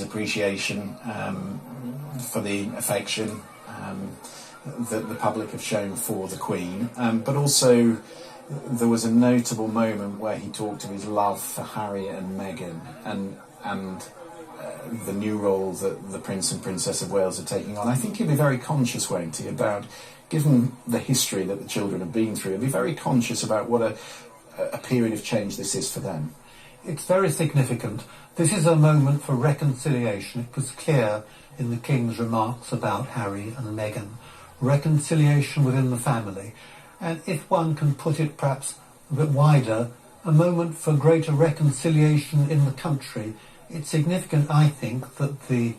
his appreciation for the affection that the public have shown for the Queen, but also there was a notable moment where he talked of his love for Harry and Meghan and the new role that the Prince and Princess of Wales are taking on. I think he'd be very conscious, won't he, about, given the history that the children have been through, he'd be very conscious about what a period of change this is for them. It's very significant. This is a moment for reconciliation. It was clear in the King's remarks about Harry and Meghan. Reconciliation within the family. And if one can put it perhaps a bit wider, a moment for greater reconciliation in the country. It's significant, I think, that the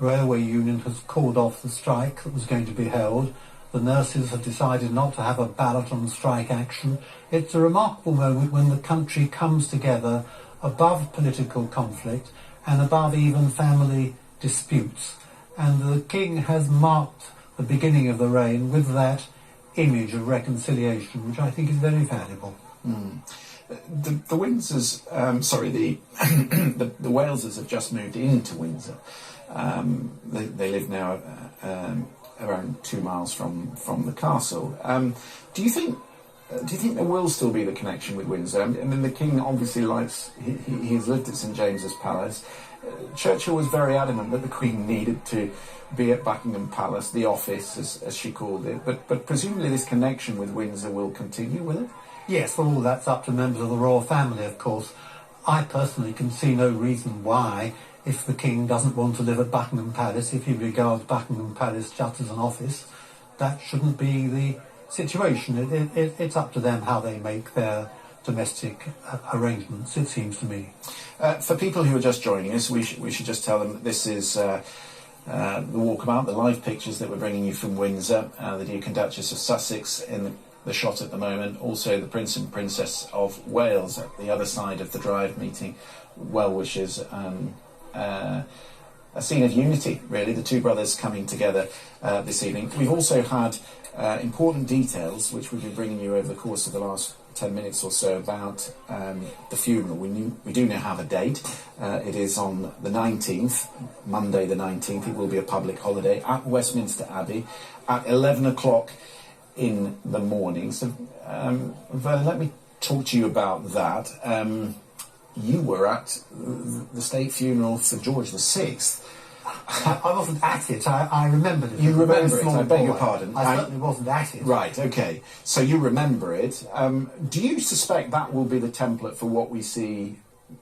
railway union has called off the strike that was going to be held. The nurses have decided not to have a ballot on strike action. It's a remarkable moment when the country comes together above political conflict and above even family disputes. And the King has marked the beginning of the reign with that image of reconciliation, which I think is very valuable. The Windsors, the Walesers have just moved into Windsor. They live now around 2 miles from the castle. Do you think there will still be the connection with Windsor? I mean, the King obviously likes. He's lived at St James's Palace. Churchill was very adamant that the Queen needed to be at Buckingham Palace, the office, as she called it. But presumably this connection with Windsor will continue, will it? Yes, well, all that's up to members of the royal family, of course. I personally can see no reason why, if the King doesn't want to live at Buckingham Palace, if he regards Buckingham Palace just as an office, that shouldn't be the situation. It's up to them how they make their domestic arrangements, it seems to me. For people who are just joining us, we should just tell them that this is the walkabout, the live pictures that we're bringing you from Windsor, the Duke and Duchess of Sussex in the shot at the moment, also the Prince and Princess of Wales at the other side of the drive meeting well-wishers, a scene of unity, really, the two brothers coming together this evening. We've also had important details which we've been bringing you over the course of the last 10 minutes or so about the funeral. We do now have a date. It is on the 19th, Monday the 19th. It will be a public holiday at Westminster Abbey at 11 o'clock in the morning. So, Vernon, let me talk to you about that. You were at the state funeral for George VI. I wasn't at it. I remembered it. You remember it? I beg your pardon. I certainly wasn't at it. Right, OK. So you remember it. Do you suspect that will be the template for what we see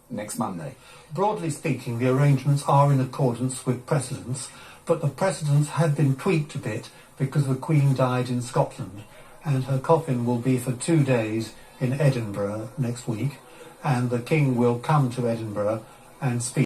next Monday? Broadly speaking, the arrangements are in accordance with precedents, but the precedents have been tweaked a bit because the Queen died in Scotland, and her coffin will be for 2 days in Edinburgh next week, and the King will come to Edinburgh and speak